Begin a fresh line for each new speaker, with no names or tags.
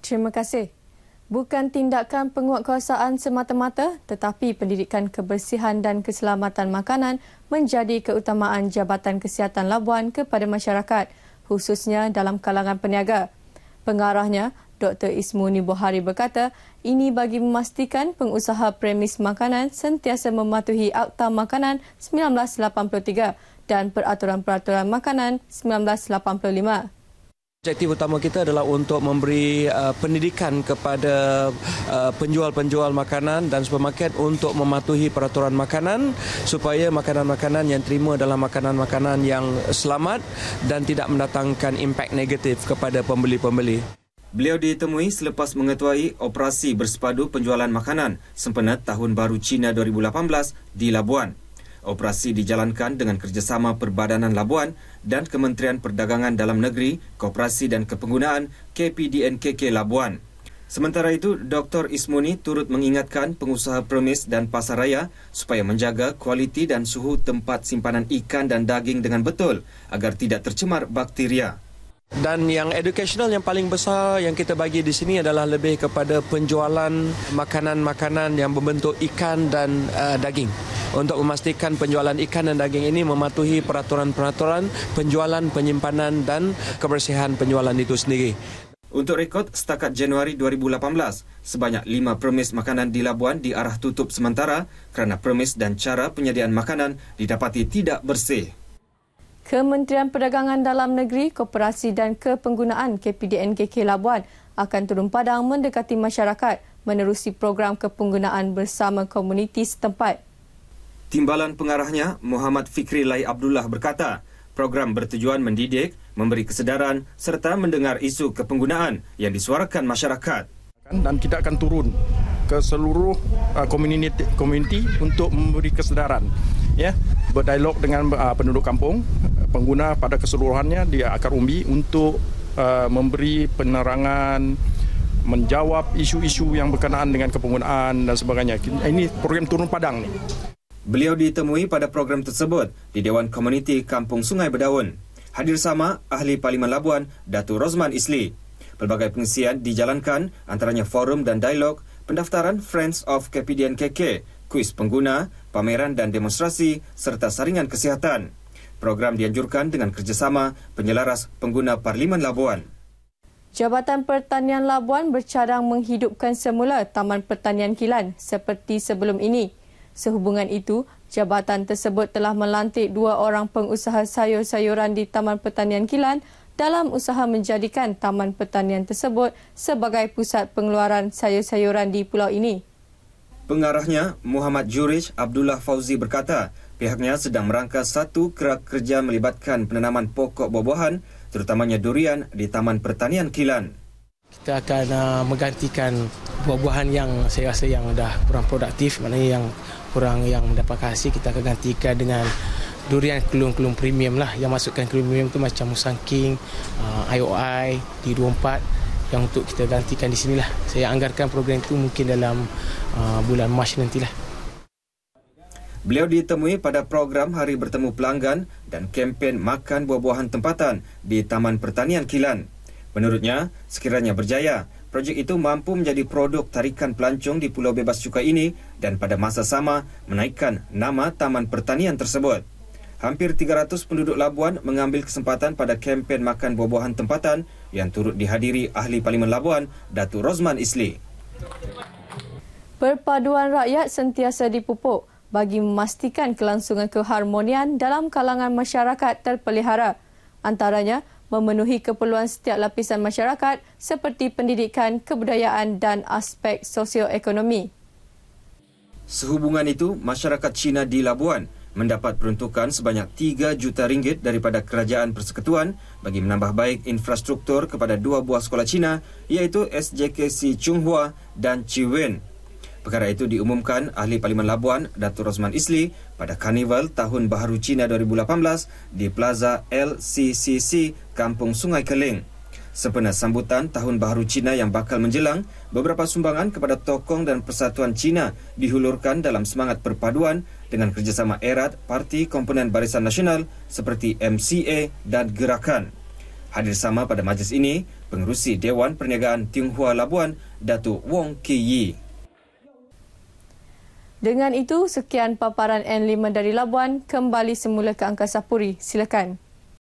Terima kasih. Bukan tindakan penguatkuasaan semata-mata, tetapi pendidikan kebersihan dan keselamatan makanan menjadi keutamaan Jabatan Kesihatan Labuan kepada masyarakat, khususnya dalam kalangan peniaga. Pengarahnya, Dr. Ismuni Bohari berkata, ini bagi memastikan pengusaha premis makanan sentiasa mematuhi Akta Makanan 1983 dan Peraturan-Peraturan Makanan 1985.
Objektif utama kita adalah untuk memberi pendidikan kepada penjual-penjual makanan dan supermarket untuk mematuhi peraturan makanan supaya makanan-makanan yang terima adalah makanan-makanan yang selamat dan tidak mendatangkan impak negatif kepada pembeli-pembeli.
Beliau ditemui selepas mengetuai operasi bersepadu penjualan makanan sempena Tahun Baru Cina 2018 di Labuan. Operasi dijalankan dengan kerjasama Perbadanan Labuan dan Kementerian Perdagangan Dalam Negeri, Koperasi dan Kepenggunaan KPDNKK Labuan. Sementara itu, Dr. Ismuni turut mengingatkan pengusaha premis dan pasaraya supaya menjaga kualiti dan suhu tempat simpanan ikan dan daging dengan betul agar tidak tercemar bakteria.
Dan yang educational yang paling besar yang kita bagi di sini adalah lebih kepada penjualan makanan-makanan yang berbentuk ikan dan daging. Untuk memastikan penjualan ikan dan daging ini mematuhi peraturan-peraturan penjualan, penyimpanan dan kebersihan penjualan itu sendiri.
Untuk rekod, setakat Januari 2018, sebanyak 5 premis makanan di Labuan diarah tutup sementara kerana premis dan cara penyediaan makanan didapati tidak bersih.
Kementerian Perdagangan Dalam Negeri, Koperasi dan Kepenggunaan KPDNKK Labuan akan turun padang mendekati masyarakat menerusi program kepenggunaan bersama komuniti setempat.
Timbalan pengarahnya, Muhammad Fikri Lai Abdullah berkata, program bertujuan mendidik, memberi kesedaran serta mendengar isu kepenggunaan yang disuarakan masyarakat.
Dan kita akan turun ke seluruh komuniti untuk memberi kesedaran, berdialog dengan penduduk kampung, pengguna pada keseluruhannya di akar umbi untuk memberi penerangan, menjawab isu-isu yang berkenaan dengan kepenggunaan dan sebagainya. Ini program turun padang ni.
Beliau ditemui pada program tersebut di Dewan Komuniti Kampung Sungai Berdaun. Hadir sama Ahli Parlimen Labuan, Datuk Rosman Isli. Pelbagai pengisian dijalankan antaranya forum dan dialog, pendaftaran Friends of KPDNKK, kuis pengguna, pameran dan demonstrasi serta saringan kesihatan. Program dianjurkan dengan kerjasama penyelaras pengguna Parlimen Labuan.
Jabatan Pertanian Labuan bercadang menghidupkan semula Taman Pertanian Kilan seperti sebelum ini. Sehubungan itu, jabatan tersebut telah melantik 2 orang pengusaha sayur-sayuran di Taman Pertanian Kilan dalam usaha menjadikan Taman Pertanian tersebut sebagai pusat pengeluaran sayur-sayuran di pulau ini.
Pengarahnya, Muhammad Jurij Abdullah Fauzi berkata, pihaknya sedang merangkas satu kerak kerja melibatkan penanaman pokok buah-buahan, terutamanya durian di Taman Pertanian Kilan.
Kita akan menggantikan buah-buahan yang saya rasa yang dah kurang produktif, maknanya yang kurang yang mendapat hasil, kita akan gantikan dengan durian kelung-kelung premium lah. Yang masukkan kelung premium tu macam Musang King, IOI, D24 yang untuk kita gantikan di sinilah. Saya anggarkan program itu mungkin dalam bulan Mac nantilah.
Beliau ditemui pada program Hari Bertemu Pelanggan dan kempen Makan Buah-buahan Tempatan di Taman Pertanian Kilan. Menurutnya, sekiranya berjaya, projek itu mampu menjadi produk tarikan pelancong di Pulau Bebas Cukai ini dan pada masa sama menaikkan nama Taman Pertanian tersebut. Hampir 300 penduduk Labuan mengambil kesempatan pada kempen Makan Buah-buahan Tempatan yang turut dihadiri Ahli Parlimen Labuan, Datuk Rosman Isli.
Perpaduan rakyat sentiasa dipupuk bagi memastikan kelangsungan keharmonian dalam kalangan masyarakat terpelihara. Antaranya, memenuhi keperluan setiap lapisan masyarakat seperti pendidikan, kebudayaan dan aspek sosioekonomi.
Sehubungan itu, masyarakat Cina di Labuan mendapat peruntukan sebanyak 3 juta ringgit daripada Kerajaan Persekutuan bagi menambah baik infrastruktur kepada 2 buah sekolah Cina iaitu SJKC Chunghua dan Chiwen. Perkara itu diumumkan Ahli Parlimen Labuan, Datuk Rosman Isli pada Karnival Tahun Baharu Cina 2018 di Plaza LCCC Kampung Sungai Keling. Sempena sambutan Tahun Baharu Cina yang bakal menjelang, beberapa sumbangan kepada tokong dan persatuan Cina dihulurkan dalam semangat perpaduan dengan kerjasama erat parti komponen Barisan Nasional seperti MCA dan Gerakan. Hadir sama pada majlis ini, Pengerusi Dewan Perniagaan Tionghoa Labuan, Datuk Wong Ki Yi.
Dengan itu, sekian paparan N5 dari Labuan, kembali semula ke Angkasa Puri. Silakan.